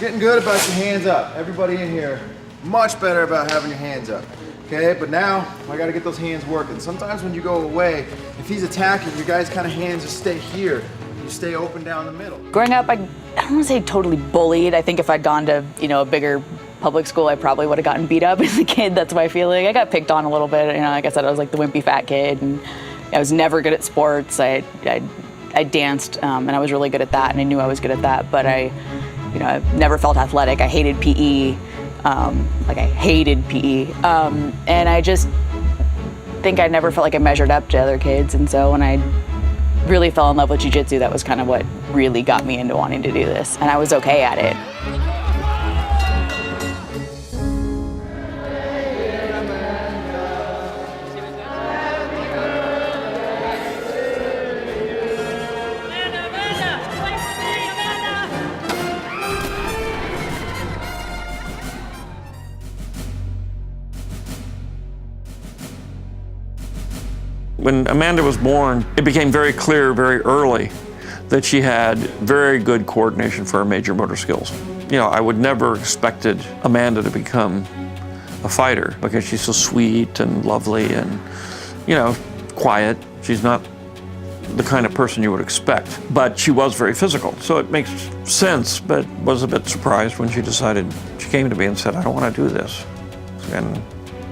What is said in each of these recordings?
getting good about your hands up. Everybody in here, much better about having your hands up. Okay, but now I gotta get those hands working. Sometimes when you go away, if he's attacking, your guys' kind of hands just stay here. You stay open down the middle. Growing up, I don't want to say totally bullied. I think if I'd gone to, a bigger public school, I probably would have gotten beat up as a kid. That's my feeling. I got picked on a little bit. Like I said, I was like the wimpy fat kid, and I was never good at sports. I danced, and I was really good at that, and I knew I was good at that. But I never felt athletic. I hated PE. I hated PE. And I just think I never felt like I measured up to other kids. And so when I really fell in love with jiu-jitsu, that was kind of what really got me into wanting to do this. And I was okay at it. When Amanda was born, it became very clear very early that she had very good coordination for her major motor skills. I would never expected Amanda to become a fighter because she's so sweet and lovely and, quiet. She's not the kind of person you would expect, but she was very physical. So it makes sense, but was a bit surprised when she came to me and said, I don't want to do this. And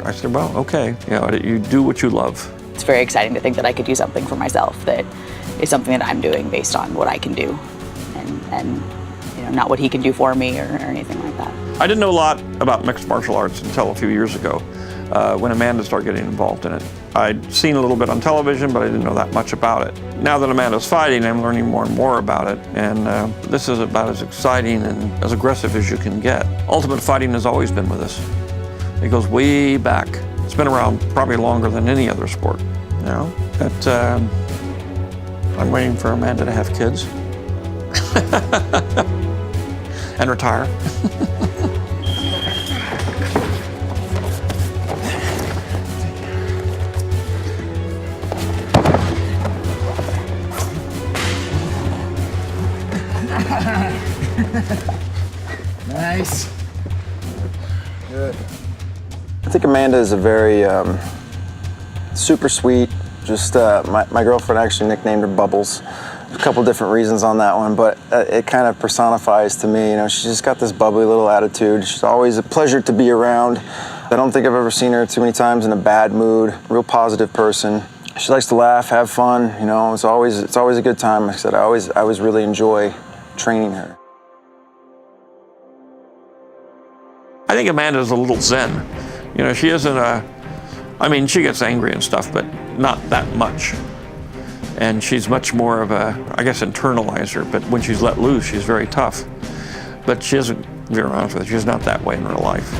I said, well, okay, you do what you love. It's very exciting to think that I could do something for myself that is something that I'm doing based on what I can do and not what he can do for me or anything like that. I didn't know a lot about mixed martial arts until a few years ago when Amanda started getting involved in it. I'd seen a little bit on television, but I didn't know that much about it. Now that Amanda's fighting, I'm learning more and more about it, and this is about as exciting and as aggressive as you can get. Ultimate Fighting has always been with us. It goes way back. It's been around probably longer than any other sport. But I'm waiting for Amanda to have kids and retire. Nice. Good. I think Amanda is a very super sweet. Just my girlfriend actually nicknamed her Bubbles. A couple different reasons on that one, but it kind of personifies to me. She's just got this bubbly little attitude. She's always a pleasure to be around. I don't think I've ever seen her too many times in a bad mood. Real positive person. She likes to laugh, have fun. It's always a good time. Like I said, I always really enjoy training her. I think Amanda's a little zen. She isn't she gets angry and stuff, but not that much. And she's much more of a, internalizer, but when she's let loose, she's very tough. But she isn't, to be honest with you, she's not that way in real life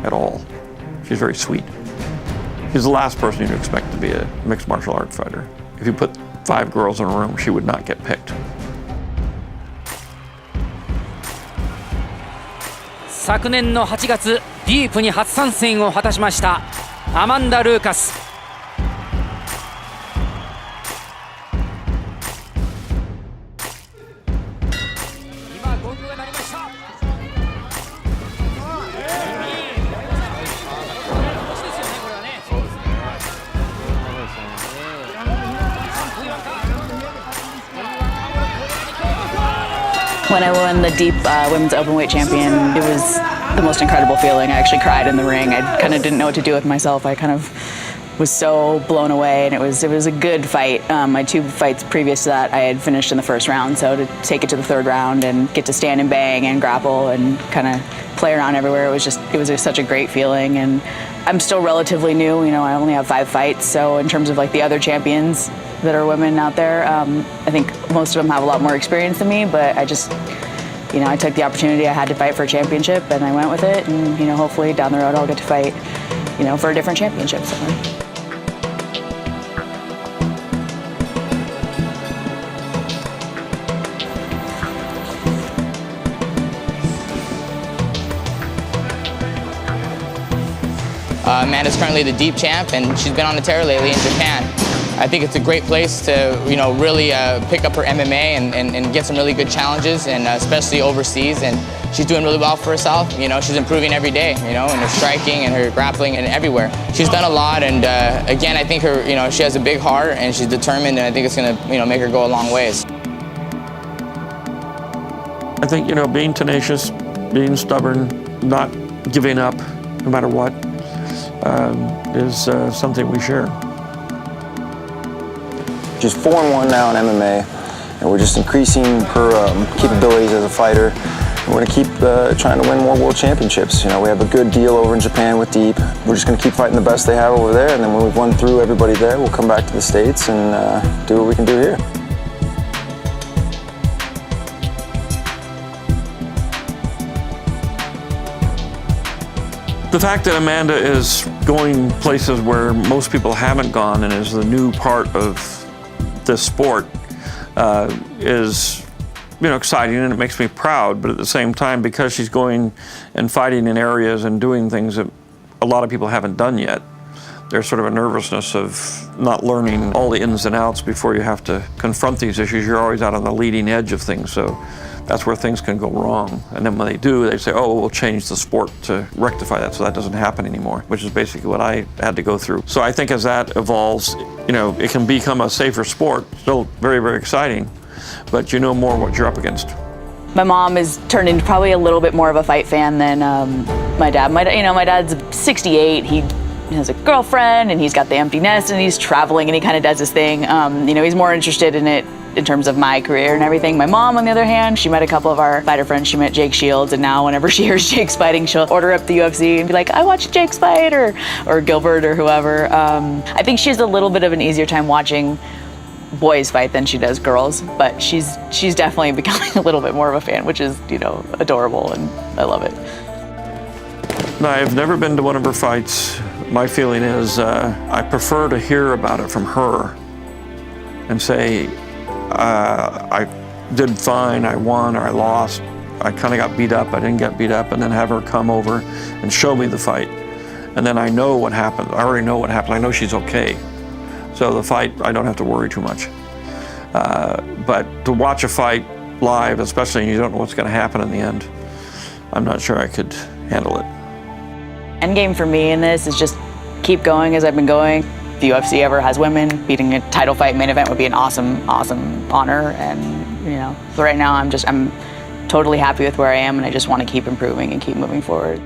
at all. She's very sweet. She's the last person you'd expect to be a mixed martial art fighter. If you put 5 girls in a room, she would not get picked. 昨年の8月、ディープに初参戦を果たしましたアマンダ・ルーカス。今ゴングが鳴りました。When I won the Deep Women's Openweight Champion, it was the most incredible feeling. I actually cried in the ring. I kind of didn't know what to do with myself. I kind of was so blown away, and it was a good fight. My 2 fights previous to that, I had finished in the first round, so to take it to the 3rd round and get to stand and bang and grapple and kind of play around everywhere, it was such a great feeling. And I'm still relatively new. I only have 5 fights, so in terms of like the other champions that are women out there, I think most of them have a lot more experience than me, but I just, I took the opportunity I had to fight for a championship, and I went with it, and hopefully down the road I'll get to fight, for a different championship somewhere. Amanda's currently the Deep champ, and she's been on the tear lately in Japan. I think it's a great place to, really pick up her MMA and get some really good challenges, and especially overseas. And she's doing really well for herself. You know, she's improving every day, you know, in her striking and her grappling and everywhere. She's done a lot, and again, I think her, you know, she has a big heart and she's determined, and I think it's gonna, you know, make her go a long ways. I think, you know, being tenacious, being stubborn, not giving up no matter what, is something we share. She's 4-1 now in MMA, and we're just increasing her capabilities as a fighter. And we're going to keep trying to win more world championships. You know, we have a good deal over in Japan with Deep. We're just going to keep fighting the best they have over there, and then when we've won through everybody there, we'll come back to the States and do what we can do here. The fact that Amanda is going places where most people haven't gone and is the new part of this sport is, you know, exciting, and it makes me proud. But at the same time, because she's going and fighting in areas and doing things that a lot of people haven't done yet, there's sort of a nervousness of not learning all the ins and outs before you have to confront these issues. You're always out on the leading edge of things, so that's where things can go wrong. And then when they do, they say, oh, we'll change the sport to rectify that so that doesn't happen anymore, which is basically what I had to go through. So I think as that evolves, you know, it can become a safer sport, still very, very exciting, but you know more what you're up against. My mom has turned into probably a little bit more of a fight fan than my dad. My dad's 68. He has a girlfriend, and he's got the empty nest, and he's traveling, and he kind of does his thing. You know, he's more interested in it in terms of my career and everything. My mom, on the other hand, she met a couple of our fighter friends. She met Jake Shields, and now whenever she hears Jake's fighting, she'll order up the UFC and be like, I watched Jake's fight, or Gilbert, or whoever. I think she has a little bit of an easier time watching boys fight than she does girls, but she's definitely becoming a little bit more of a fan, which is, you know, adorable, and I love it. No, I've never been to one of her fights. My feeling is I prefer to hear about it from her and say, I did fine, I won, or I lost, I kind of got beat up, I didn't get beat up, and then have her come over and show me the fight. And then I know what happened. I already know what happened. I know she's okay. So the fight, I don't have to worry too much. But to watch a fight live, especially when you don't know what's going to happen in the end, I'm not sure I could handle it. Endgame for me in this is just keep going as I've been going. If the UFC ever has women, beating a title fight main event would be an awesome, awesome honor. And, you know, but right now I'm totally happy with where I am, and I just want to keep improving and keep moving forward.